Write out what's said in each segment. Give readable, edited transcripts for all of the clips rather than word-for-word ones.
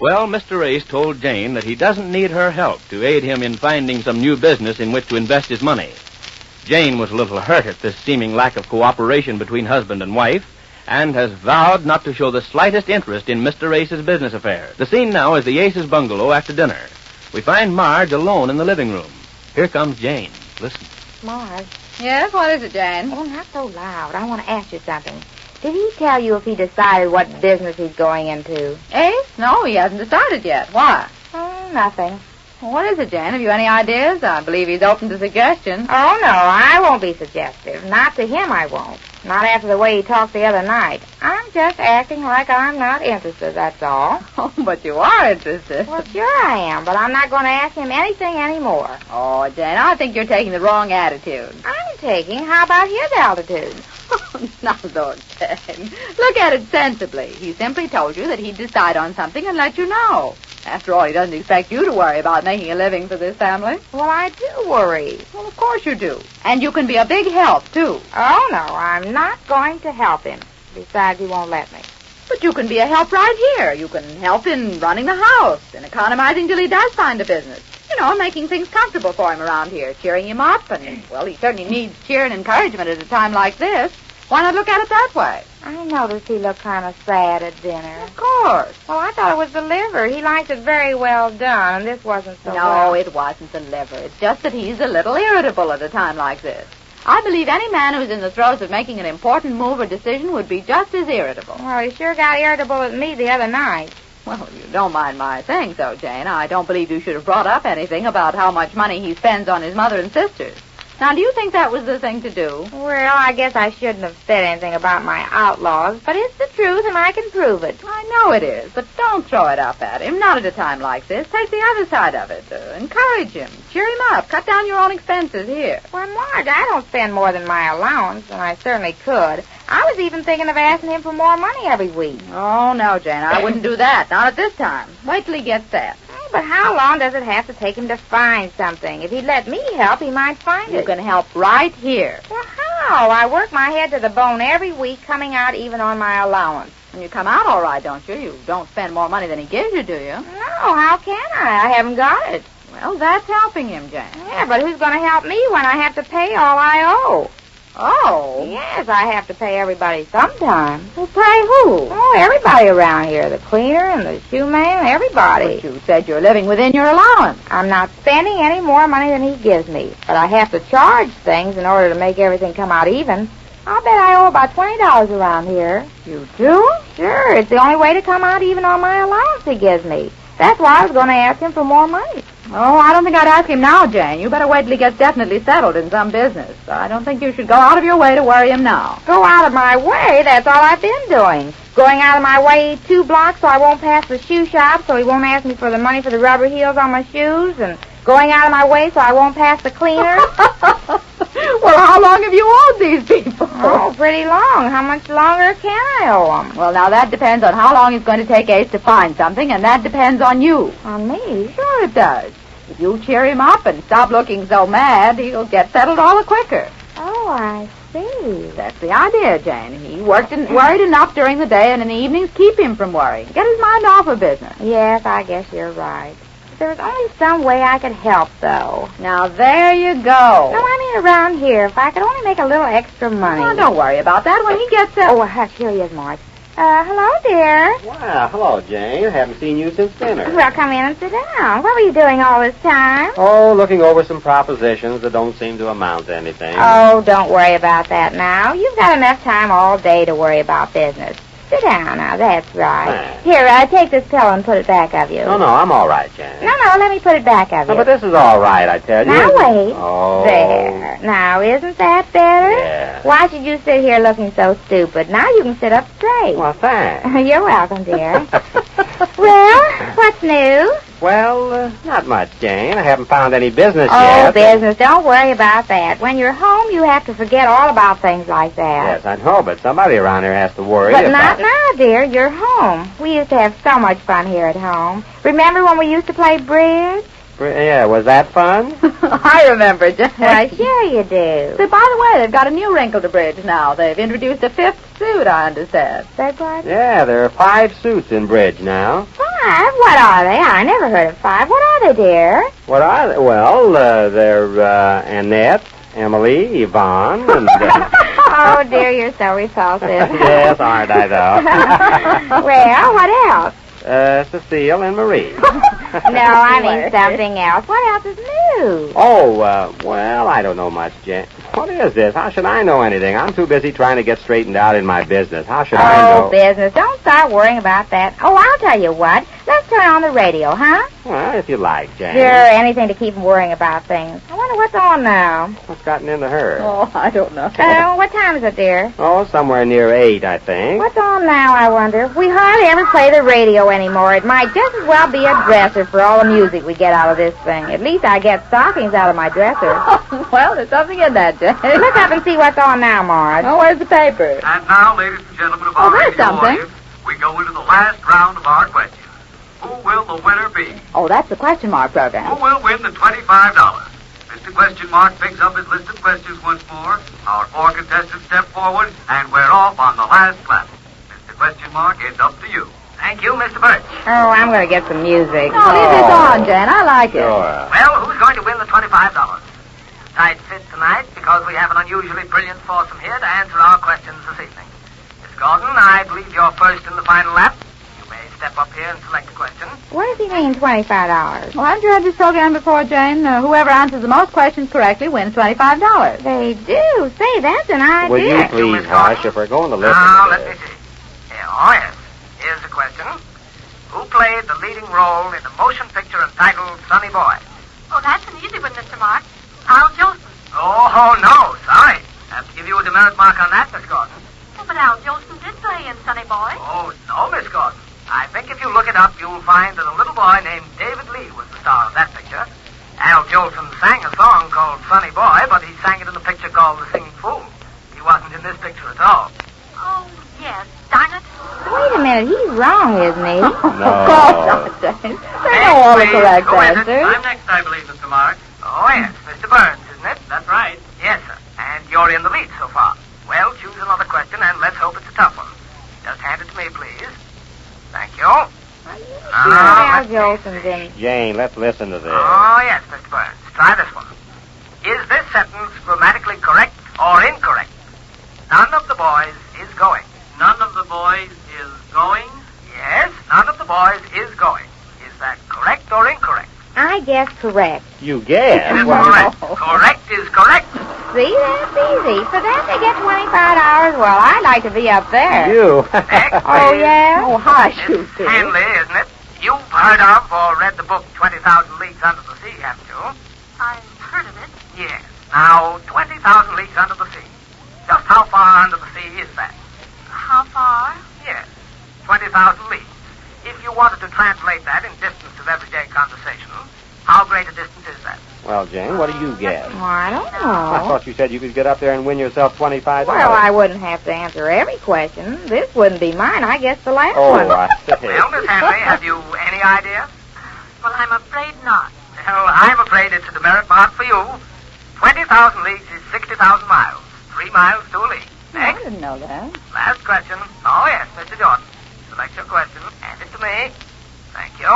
Well, Mr. Ace told Jane that he doesn't need her help to aid him in finding some new business in which to invest his money. Jane was a little hurt at this seeming lack of cooperation between husband and wife, and has vowed not to show the slightest interest in Mr. Ace's business affairs. The scene now is the Ace's bungalow after dinner. We find Marge alone in the living room. Here comes Jane. Listen. Marge. Yes, what is it, Jane? Oh, not so loud. I want to ask you something. Did he tell you if he decided what business he's going into? Ace? No, he hasn't decided yet. Why? Oh, nothing. Well, what is it, Jane? Have you any ideas? I believe he's open to suggestions. Oh, no, I won't be suggestive. Not to him, I won't. Not after the way he talked the other night. I'm just acting like I'm not interested, that's all. Oh, but you are interested. Well, sure I am, but I'm not going to ask him anything anymore. Oh, Jane, I think you're taking the wrong attitude. I'm taking. How about his altitude? Now, though, Jane, look at it sensibly. He simply told you that he'd decide on something and let you know. After all, he doesn't expect you to worry about making a living for this family. Well, I do worry. Well, of course you do. And you can be a big help, too. Oh, no, I'm not going to help him. Besides, he won't let me. But you can be a help right here. You can help in running the house and economizing till he does find a business. You know, making things comfortable for him around here, cheering him up, and, well, he certainly needs cheer and encouragement at a time like this. Why not look at it that way? I noticed he looked kind of sad at dinner. Of course. Well, I thought it was the liver. He liked it very well done, and this wasn't so No, well. it wasn't the liver. It's just that he's a little irritable at a time like this. I believe any man who's in the throes of making an important move or decision would be just as irritable. Well, he sure got irritable at me the other night. Well, you don't mind my saying so, Jane. I don't believe you should have brought up anything about how much money he spends on his mother and sisters. Now, do you think that was the thing to do? Well, I guess I shouldn't have said anything about my outlaws, but it's the truth and I can prove it. I know it is, but don't throw it up at him. Not at a time like this. Take the other side of it. Encourage him. Cheer him up. Cut down your own expenses here. Well, Marge, I don't spend more than my allowance, and I certainly could. I was even thinking of asking him for more money every week. Oh, no, Jane, I wouldn't do that. Not at this time. Wait till he gets that. But how long does it have to take him to find something? If he'd let me help, he might find it. You can help right here. Well, how? I work my head to the bone every week, coming out even on my allowance. And you come out all right, don't you? You don't spend more money than he gives you, do you? No, how can I? I haven't got it. Well, that's helping him, Jane. Yeah, but who's going to help me when I have to pay all I owe? Oh? Yes, I have to pay everybody sometime. Well, pay who? Oh, everybody around here. The cleaner and the shoeman, everybody. But you said you're living within your allowance. I'm not spending any more money than he gives me, but I have to charge things in order to make everything come out even. I'll bet I owe about $20 around here. You do? Sure, it's the only way to come out even on my allowance he gives me. That's why I was going to ask him for more money. Oh, I don't think I'd ask him now, Jane. You better wait till he gets definitely settled in some business. I don't think you should go out of your way to worry him now. Go out of my way? That's all I've been doing. Going out of my way 2 blocks so I won't pass the shoe shop so he won't ask me for the money for the rubber heels on my shoes, and going out of my way so I won't pass the cleaner. Well, how long have you owed these people? Oh, pretty long. How much longer can I owe them? Well, now that depends on how long it's going to take Ace to find something, and that depends on you. On me? Sure it does. If you cheer him up and stop looking so mad, he'll get settled all the quicker. Oh, I see. That's the idea, Jane. He worried enough during the day, and in the evenings keep him from worrying. Get his mind off of business. Yes, I guess you're right. There's only some way I could help, though. Now, there you go. No, I mean around here. If I could only make a little extra money. Oh, don't worry about that. When he gets it... Oh, hush, here he is, Marge. Hello, dear. Well, hello, Jane. Haven't seen you since dinner. Well, come in and sit down. What were you doing all this time? Oh, looking over some propositions that don't seem to amount to anything. Oh, don't worry about that now. You've got enough time all day to worry about business. Sit down now, that's right. Thanks. Here, take this pillow and put it back of you. No, I'm all right, Jane. No, let me put it back of you. No, but this is all right, I tell you. Now, wait. Oh. There. Now, isn't that better? Yeah. Why should you sit here looking so stupid? Now you can sit up straight. Well, thanks. You're welcome, dear. Well, what's new? Well, not much, Jane. I haven't found any business Oh, yet. business. Don't worry about that. When you're home, you have to forget all about things like that. Yes, I know, but somebody around here has to worry But about not now, dear. You're home. We used to have so much fun here at home. Remember when we used to play bridge? Yeah, was that fun? I remember, Jane. Why, sure you do. So, by the way, they've got a new wrinkle to bridge now. They've introduced a 5th suit, I understand. Beg pardon? Yeah, there are 5 suits in bridge now. 5? What are they? I never heard of 5. What are they, dear? What are they? Well, they're Annette, Emily, Yvonne, and... Oh, dear, you're so repulsive. Yes, aren't I, though? Well, what else? Cecile and Marie. No, I mean something else. What else is new? Oh, well, I don't know much, Jen. What is this? How should I know anything? I'm too busy trying to get straightened out in my business. How should I know? Oh, business. Don't start worrying about that. Oh, I'll tell you what. Let's turn on the radio, huh? Well, if you like, Jane. Sure, anything to keep them worrying about things. I wonder what's on now. What's gotten into her? Oh, I don't know. What time is it, dear? Oh, somewhere near 8, I think. What's on now, I wonder? We hardly ever play the radio anymore. It might just as well be a dresser for all the music we get out of this thing. At least I get stockings out of my dresser. Well, there's something in that, Jane. Look up and see what's on now, Marge. Oh, where's the paper? And now, ladies and gentlemen of our there's radio something. audience, we go into the last round of our questions. Who will the winner be? Oh, that's the question mark program. Who will win the $25? Mr. Question Mark picks up his list of questions once more. Our 4 contestants step forward, and we're off on the last lap. Mr. Question Mark, it's up to you. Thank you, Mr. Birch. Oh, I'm going to get some music. Oh, leave this on, Jen. I like it. Sure. Well, who's going to win the $25? Tight fit tonight because we have an unusually brilliant foursome here to answer our questions this evening. Miss Gordon, I believe you're first in the final lap. You may step up here and select a question. What does he mean, $25? Well, haven't you heard this program before, Jane? Whoever answers the most questions correctly wins $25. They do. Say, that's an idea. Will you please hush if we're going to listen Now, to let me this? see. Oh, yes. Here's the question. Who played the leading role in the motion picture entitled Sonny Boy? Oh, that's an easy one, Mr. Mark. Al Jolson. Oh, no. Sorry. Have to give you a demerit mark on that, Miss Gordon. Oh, but Al Jolson did play in Sonny Boy. Oh, no, Miss Gordon. I think if you look it up, you'll find that a little boy named David Lee was the star of that picture. Al Jolson sang a song called Sonny Boy, but he sang it in the picture called The Singing Fool. He wasn't in this picture at all. Oh, yes. Darn it. Wait a minute. He's wrong, isn't he? No. Of course not, Jane. They know all the correct Who is it? answers. I'm next, I believe, Mr. Mark. Oh, yes. Mr. Burns, isn't it? That's right. Yes, sir. And you're in the lead so far. Well, choose another question, and let's hope it's a tough one. Just hand it to me, please. Thank you. Are you sure Al Jolson's in? Jane, let's listen to this. Oh, yes, Mr. Burns. Try this one. Is this sentence grammatically correct or incorrect? None of the boys is going. None of the boys is going? Yes, none of the boys is going. Is that correct or incorrect? I guess correct. You guess? It is Well, correct. Correct is correct. See, that's easy. For that, they get $25. Well, I'd like to be up there. you. Next, Oh, please. yeah? Oh, hush, you It's two. Hanley, isn't it? You've heard of or read the book 20,000 Leagues Under the Sea, haven't you? I've heard of it. Yes. Now, 20,000 leagues under the sea. Just how far under the sea is that? How far? Yes. 20,000 leagues. If you wanted to translate that in distance of everyday conversation, how great a distance is that? Well, Jane, what do you guess? Well, I don't I know. thought you said you could get up there and win yourself $25. Well, I wouldn't have to answer every question. This wouldn't be mine. I guess the last Oh, one. I see. Well, Miss Hanley, have you any idea? Well, I'm afraid not. Well, I'm afraid it's a demerit mark for you. 20,000 leagues is 60,000 miles. 3 miles to a league. Oh, I Next. didn't know that. Last question. Oh, yes, Mr. Jordan. Select your question. Hand it to me. Thank you.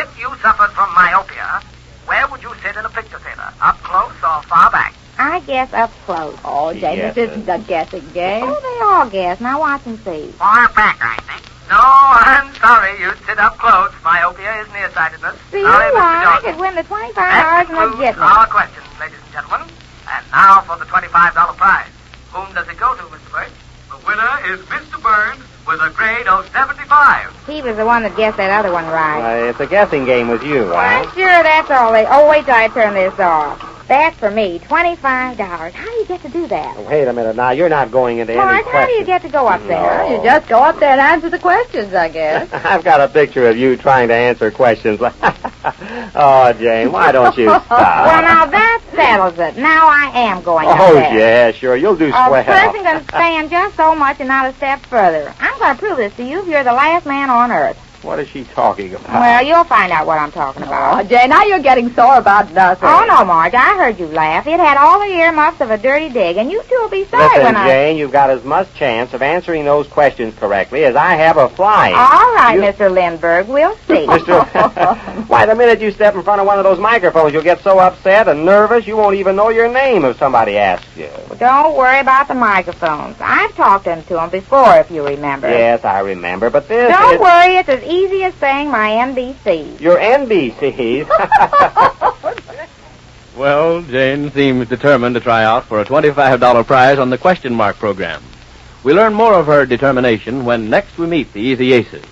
If you suffered from myopia, where would you sit in a picture theater? Up close or far back? I guess up close. Oh, Jane, Yes, this isn't a guessing game. Oh, they all guess. Now watch and see. Far back, I think. No, I'm sorry. You'd sit up close. Myopia is nearsightedness. See, Sorry, you Mr. are. I Jordan. could win the $25 That and I'd concludes get me. our questions, ladies and gentlemen. And now for the $25 prize. Whom does it go to, Mr. Birch? The winner is Mr. Burns with a grade of 75. He was the one that guessed that other one right. It's a guessing game with you, Well, I'm huh? sure that's all they... Oh, wait till I turn this off. That's for me, $25. How do you get to do that? Wait a minute now. You're not going into any Mark, questions. how do you get to go up there? No. You just go up there and answer the questions, I guess. I've got a picture of you trying to answer questions. Oh, Jane, why don't you stop? Well, now that settles it. Now I am going up Oh, there. yeah, sure. You'll do A swell. person can stand just so much and not a step further. I'm going to prove this to you if you're the last man on earth. What is she talking about? Well, you'll find out what I'm talking Oh, about. Jane, now you're getting sore about nothing. Oh, no, Marge, I heard you laugh. It had all the earmuffs of a dirty dig, and you two will be sorry Listen, when I... Jane, you've got as much chance of answering those questions correctly as I have of flying. All right, Mr. Lindbergh, we'll see. Why, the minute you step in front of one of those microphones, you'll get so upset and nervous you won't even know your name if somebody asks you. Well, don't worry about the microphones. I've talked to them before, if you remember. Yes, I remember, but this Don't worry, it's as easy as saying my NBCs. Your NBCs. Well, Jane seems determined to try out for a $25 prize on the question mark program. We learn more of her determination when next we meet the Easy Aces.